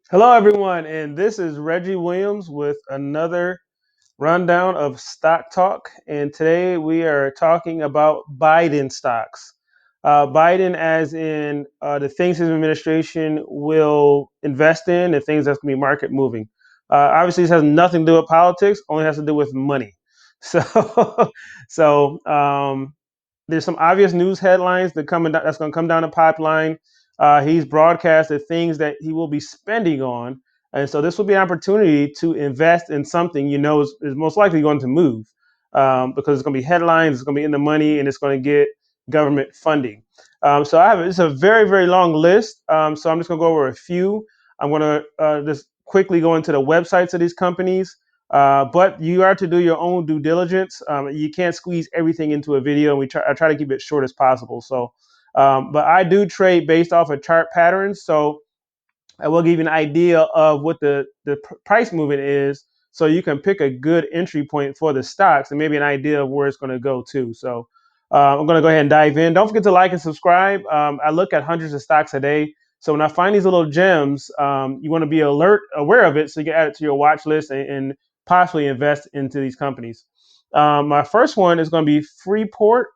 Hello, everyone, and this is Reggie Williams with another rundown of Stock Talk. And today we are talking about Biden stocks. Biden, as in the things his administration will invest in, and things that's going to be market moving. Obviously, this has nothing to do with politics; only has to do with money. So, so there's some obvious news headlines that's going to come down the pipeline. He's broadcasted things that he will be spending on, and so this will be an opportunity to invest in something is most likely going to move because it's going to be headlines, it's going to be in the money, and it's going to get government funding. So it's a very very long list. So I'm just going to go over a few. I'm going to just quickly go into the websites of these companies. But you are to do your own due diligence. You can't squeeze everything into a video. I try to keep it short as possible. But I do trade based off of chart patterns. So I will give you an idea of what the price movement is, so you can pick a good entry point for the stocks and maybe an idea of where it's going to go to. So I'm going to go ahead and dive in. Don't forget to like and subscribe. I look at hundreds of stocks a day. So when I find these little gems, you want to be aware of it, so you can add it to your watch list and possibly invest into these companies. My first one is going to be Freeport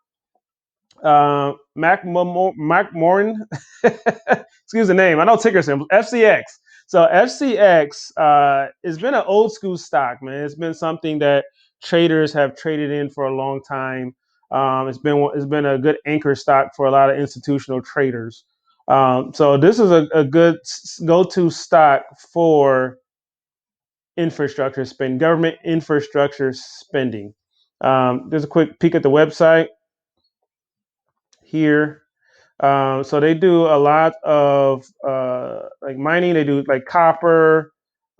Mac Morin. Excuse the name. I know ticker symbol FCX. So FCX has been an old school stock, man. It's been something that traders have traded in for a long time. It's been a good anchor stock for a lot of institutional traders. So this is a good go-to stock for infrastructure spend, government infrastructure spending. There's a quick peek at the website here. So they do a lot of like mining. They do like copper.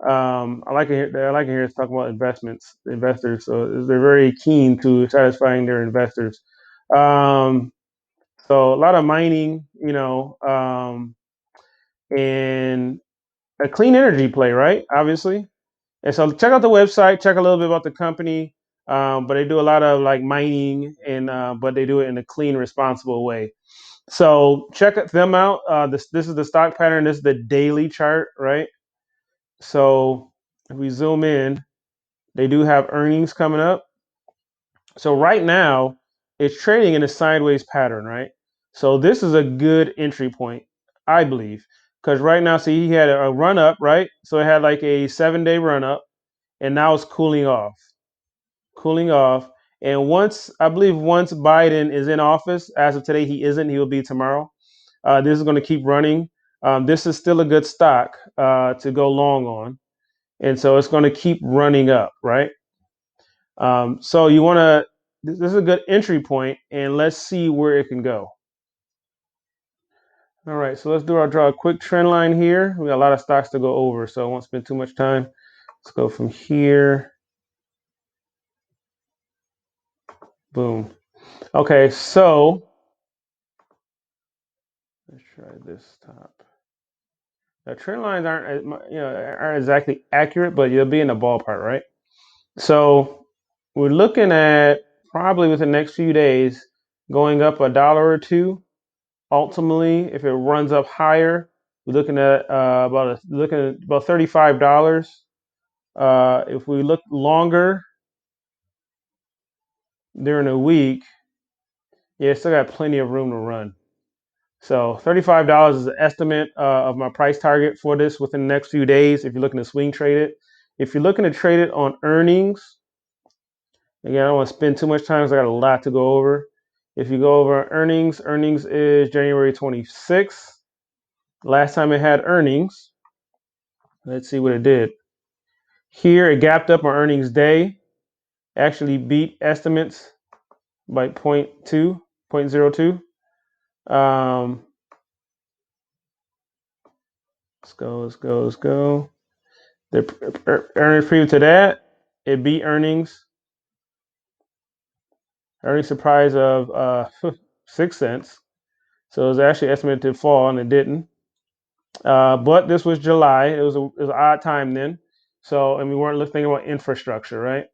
I like it here. I like it here. It's talking about investors. So they're very keen to satisfying their investors. Um, so a lot of mining, and a clean energy play, right? Obviously. And so check out the website. Check a little bit about the company. But they do a lot of like mining, and but they do it in a clean, responsible way. So check them out. This is the stock pattern. This is the daily chart, right? So if we zoom in, they do have earnings coming up. So right now, it's trading in a sideways pattern, right? So this is a good entry point, I believe, because right now, see, he had a run up, right? So it had like a 7 day run up, and now it's cooling off. And once Biden is in office, as of today, he isn't. He will be tomorrow. This is going to keep running. This is still a good stock to go long on, and so it's going to keep running up, right? So you want to. This is a good entry point, and let's see where it can go. All right, so draw a quick trend line here. We got a lot of stocks to go over, so I won't spend too much time. Let's go from here. Boom. Okay, so let's try this top. The trend lines aren't exactly accurate, but you'll be in the ballpark, right? So we're looking at probably within the next few days going up $1 or two. Ultimately, if it runs up higher, we're looking at about $35. If we look longer during a week, yeah, still got plenty of room to run. So $35 is an estimate of my price target for this within the next few days. If you're looking to swing trade it, if you're looking to trade it on earnings, again, I don't want to spend too much time because I got a lot to go over. If you go over earnings is January 26th. Last time it had earnings, let's see what it did. Here it gapped up on earnings day, actually beat estimates by 0.02. Um, let's go. The earnings preview to that, it beat earnings. Earnings surprise of 6 cents. So it was actually estimated to fall, and it didn't. But this was July. It was an odd time then. So, and we weren't thinking about infrastructure, right?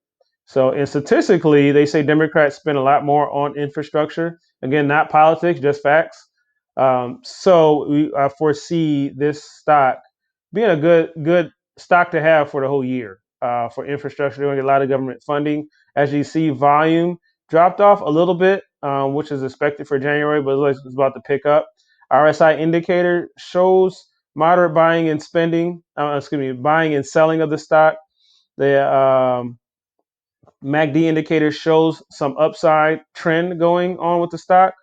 So, and statistically, they say Democrats spend a lot more on infrastructure. Again, not politics, just facts. So I foresee this stock being a good stock to have for the whole year. For infrastructure, they're going to get a lot of government funding. As you see, volume dropped off a little bit, which is expected for January, but it's about to pick up. RSI indicator shows moderate buying and spending. Buying and selling of the stock. The MacD indicator shows some upside trend going on with the stock.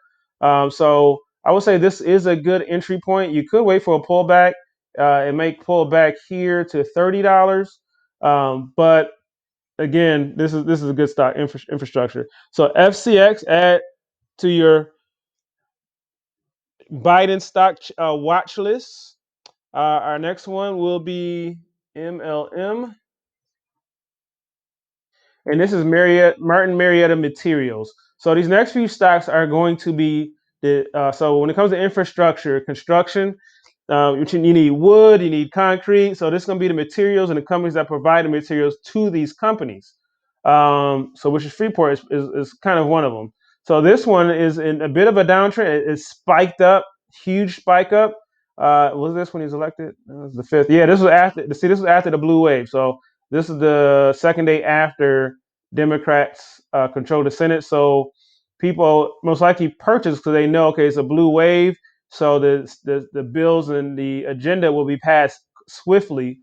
So I would say this is a good entry point. You could wait for a pullback. It may pull back here to $30. But again, this is a good stock infrastructure. So FCX, add to your Biden stock watch list. Our next one will be MLM. And this is Martin Marietta Materials. So these next few stocks are going to be so when it comes to infrastructure, construction, you need wood, you need concrete. So this is going to be the materials and the companies that provide the materials to these companies. So which is Freeport is kind of one of them. So this one is in a bit of a downtrend. It's spiked up, huge spike up. Was this when he's elected? That was the fifth. Yeah, this was after. See, this was after the blue wave. So this is the second day after Democrats control the Senate. So people most likely purchase because they know, okay, it's a blue wave. So the bills and the agenda will be passed swiftly.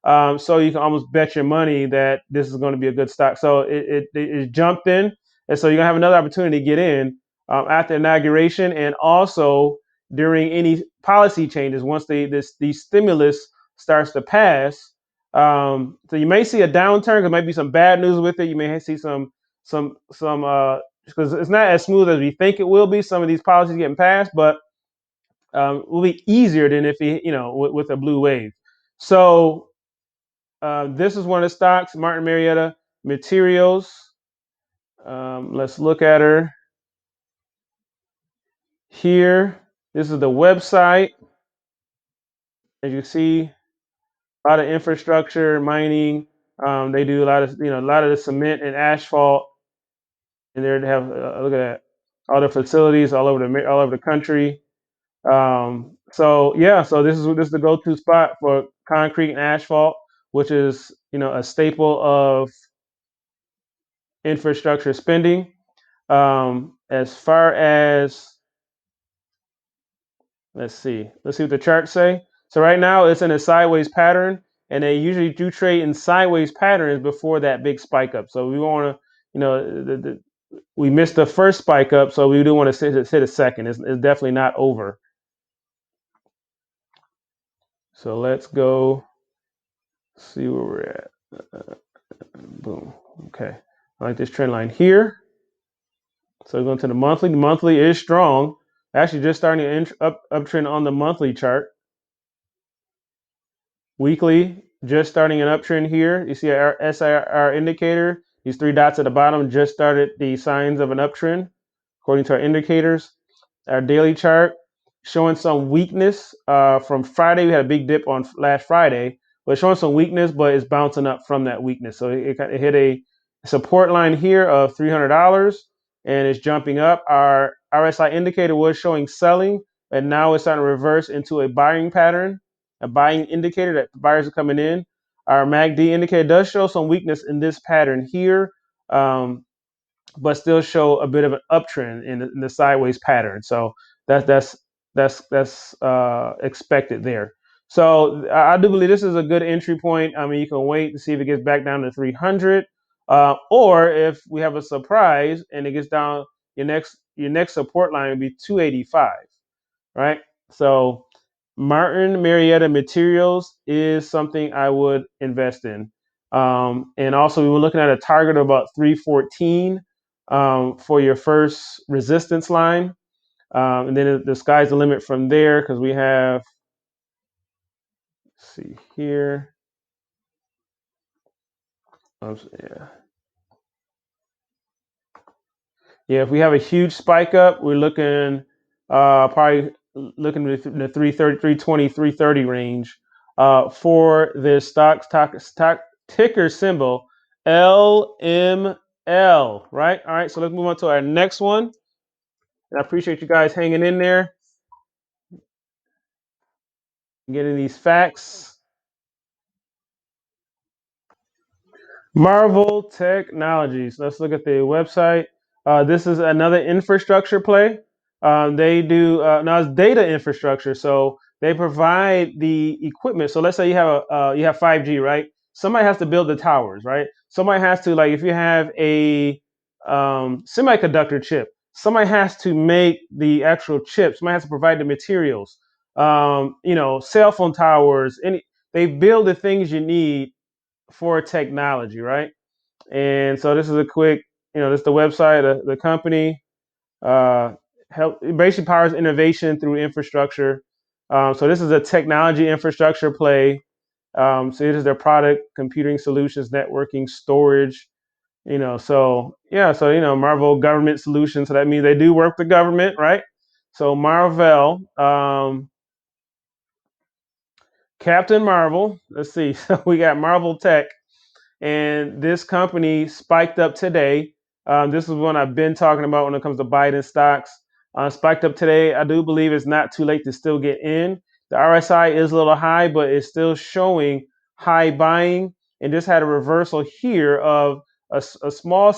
So you can almost bet your money that this is going to be a good stock. So it jumped in, and so you're gonna have another opportunity to get in after inauguration, and also during any policy changes once the stimulus starts to pass. So you may see a downturn. There might be some bad news with it. You may see some because it's not as smooth as we think it will be. Some of these policies getting passed, but will be easier than if with a blue wave. So this is one of the stocks, Martin Marietta Materials. Let's look at her here. This is the website. As you see, a lot of infrastructure, mining. They do a lot of a lot of the cement and asphalt, and there they have look at that, all the facilities all over the country. So yeah, so this is the go-to spot for concrete and asphalt, which is a staple of infrastructure spending. As far as let's see what the charts say. So right now it's in a sideways pattern, and they usually do trade in sideways patterns before that big spike up. So we want to, we missed the first spike up, so we do want to hit a second. It's definitely not over. So let's go see where we're at. Boom. Okay. I like this trend line here. So going to the monthly. The monthly is strong. Actually, just starting an uptrend on the monthly chart. Weekly, just starting an uptrend here. You see our SIR indicator. These three dots at the bottom just started the signs of an uptrend, according to our indicators. Our daily chart showing some weakness from Friday. We had a big dip on last Friday, but showing some weakness, but it's bouncing up from that weakness. So it hit a support line here of $300, and it's jumping up. Our RSI indicator was showing selling, and now it's starting to reverse into a buying pattern, a buying indicator that buyers are coming in. Our MACD indicator does show some weakness in this pattern here. But still show a bit of an uptrend in the sideways pattern. So that's expected there. So I do believe this is a good entry point. I mean, you can wait to see if it gets back down to 300, or if we have a surprise and it gets down, your next support line would be 285, right? So Martin Marietta Materials is something I would invest in. And also, we were looking at a target of about 314 for your first resistance line. And then the sky's the limit from there because we have, let's see here. Yeah. Yeah, if we have a huge spike up, we're looking probably looking in the 330, 320, 330 range for the stock ticker symbol LML, right? All right, so let's move on to our next one. And I appreciate you guys hanging in there, getting these facts. Marvel Technologies. Let's look at the website. This is another infrastructure play. They do now it's data infrastructure, so they provide the equipment. So let's say you have 5G, right? Somebody has to build the towers, right? Somebody has to, like, if you have a semiconductor chip, somebody has to make the actual chip. Somebody has to provide the materials. Cell phone towers. They build the things you need for technology, right? And so this is a quick, this is the website, the company. Uh, help it basically powers innovation through infrastructure. So this is a technology infrastructure play. So it is their product, computing solutions, networking, storage. Marvel government solutions. So that means they do work with the government, right? So Marvel, Captain Marvel. Let's see. So we got Marvel Tech. And this company spiked up today. This is one I've been talking about when it comes to Biden stocks. Spiked up today. I do believe it's not too late to still get in. The RSI is a little high, but it's still showing high buying. And just had a reversal here of a small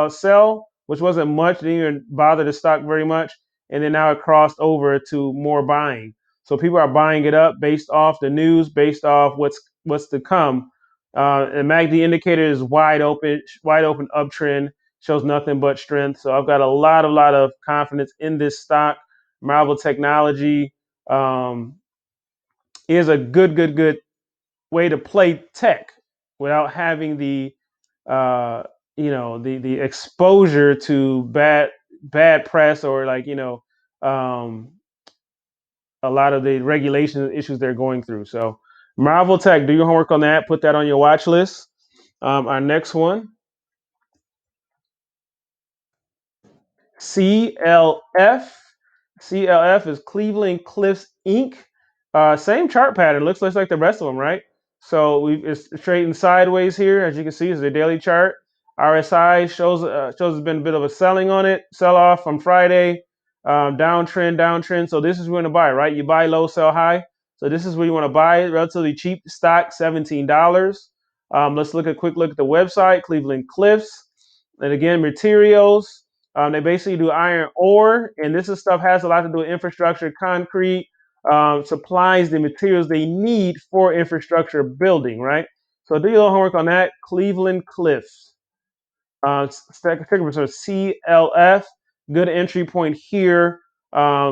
sell, which wasn't much, didn't even bother the stock very much. And then now it crossed over to more buying. So people are buying it up based off the news, based off what's to come. And MacD indicator is wide open uptrend, shows nothing but strength. So I've got a lot of confidence in this stock. Marvel Technology is a good way to play tech without having the exposure to bad press or um, a lot of the regulation issues they're going through. So Marvel Tech, do your homework on that. Put that on your watch list. Our next one, CLF. CLF is Cleveland Cliffs Inc. Same chart pattern. Looks like the rest of them, right? So it's trading sideways here, as you can see, is the daily chart. RSI shows there's been a bit of a selling on it, sell off from Friday, downtrend. So this is where you want to buy, right? You buy low, sell high. So this is where you want to buy. Relatively cheap stock, $17. Let's look a quick look at the website, Cleveland Cliffs, and again, materials. They basically do iron ore, and this is stuff has a lot to do with infrastructure, concrete, supplies, the materials they need for infrastructure building, right? So do your homework on that. Cleveland Cliffs, CLF, good entry point here.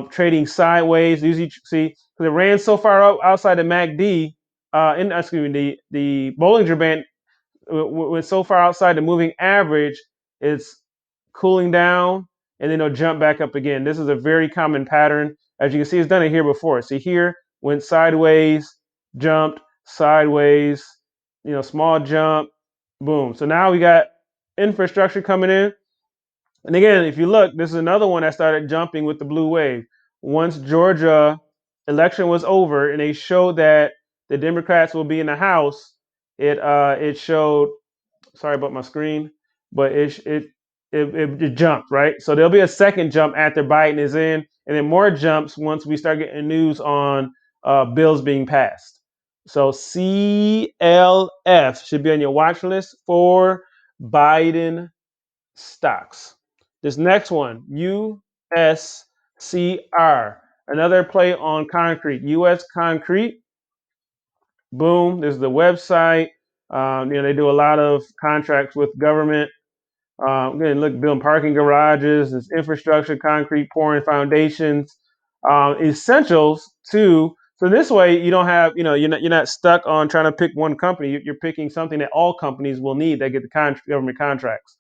Trading sideways. Usually, see, because it ran so far outside the MacD, the Bollinger Band went so far outside the moving average, it's cooling down and then it'll jump back up again. This is a very common pattern. As you can see, it's done it here before. See here, went sideways, jumped, sideways, small jump, boom. So now we got infrastructure coming in. And again, if you look, this is another one that started jumping with the blue wave. Once Georgia election was over and they showed that the Democrats will be in the House, it showed, sorry about my screen, but it jumped, right? So there'll be a second jump after Biden is in, and then more jumps once we start getting news on bills being passed. So CLF should be on your watch list for Biden stocks. This next one, USCR, another play on concrete. US Concrete, boom. This is the website. They do a lot of contracts with government. Again, look, building parking garages, this infrastructure, concrete pouring, foundations, essentials too. So this way, you don't have, you're not stuck on trying to pick one company. You're picking something that all companies will need that get the government contracts.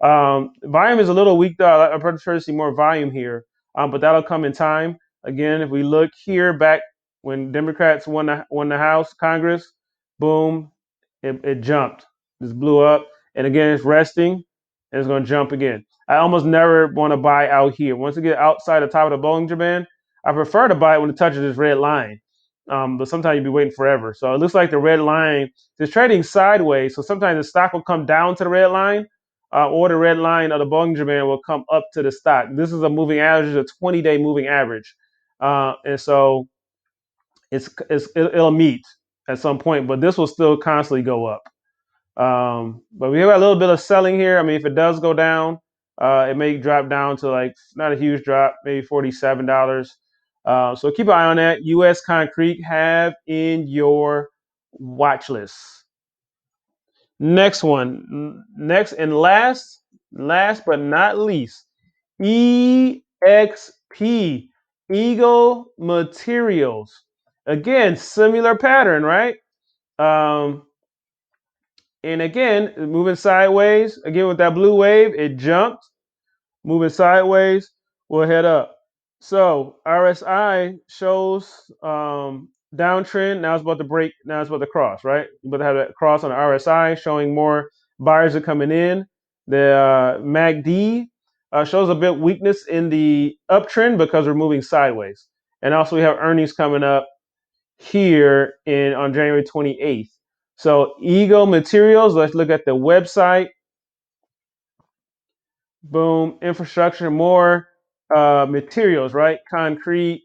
Volume is a little weak though. I prefer to see more volume here, but that'll come in time. Again, if we look here back when Democrats won the House, Congress, boom, it jumped. This blew up, and again, it's resting and it's going to jump again. I almost never want to buy out here. Once you get outside the top of the Bollinger Band, I prefer to buy it when it touches this red line. But sometimes you'll be waiting forever. So it looks like the red line is trading sideways. So sometimes the stock will come down to the red line, or the red line of the Bollinger Band will come up to the stock. This is a moving average, a 20-day moving average. And so it'll meet at some point, but this will still constantly go up. But we have a little bit of selling here. I mean, if it does go down, it may drop down to like not a huge drop, maybe $47. So keep an eye on that. U.S. Concrete, have in your watch list. Next one, next and last but not least, EXP, Eagle Materials. Again, similar pattern, right? Um, and again, moving sideways. Again, with that blue wave, it jumped. Moving sideways, we'll head up. So RSI shows downtrend. Now it's about to break. Now it's about to cross, right? You're about to have that cross on the RSI, showing more buyers are coming in. The MacD shows a bit weakness in the uptrend because we're moving sideways. And also we have earnings coming up here on January 28th. So Eagle Materials, let's look at the website. Boom, infrastructure, more materials, right? Concrete,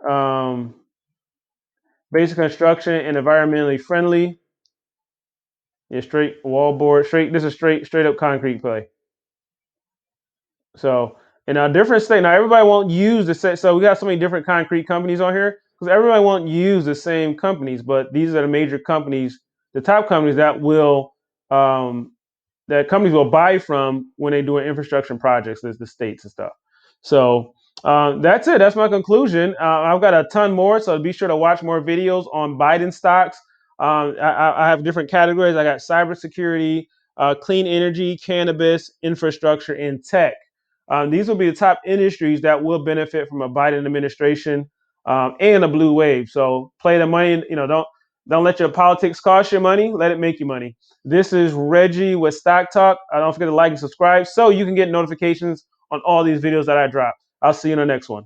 um, basic construction, and environmentally friendly. Yeah, straight wallboard, straight. This is straight up concrete play. So in a different state, now everybody won't use the same. So we got so many different concrete companies on here because everybody won't use the same companies, but these are the major companies, the top companies um, that companies will buy from when they're doing infrastructure projects, as the states and stuff. So that's it. That's my conclusion. I've got a ton more, so be sure to watch more videos on Biden stocks. I have different categories. I got cybersecurity, clean energy, cannabis, infrastructure, and tech. These will be the top industries that will benefit from a Biden administration and a blue wave. So play the money. Don't let your politics cost you money. Let it make you money. This is Reggie with Stock Talk. Don't forget to like and subscribe so you can get notifications on all these videos that I drop. I'll see you in the next one.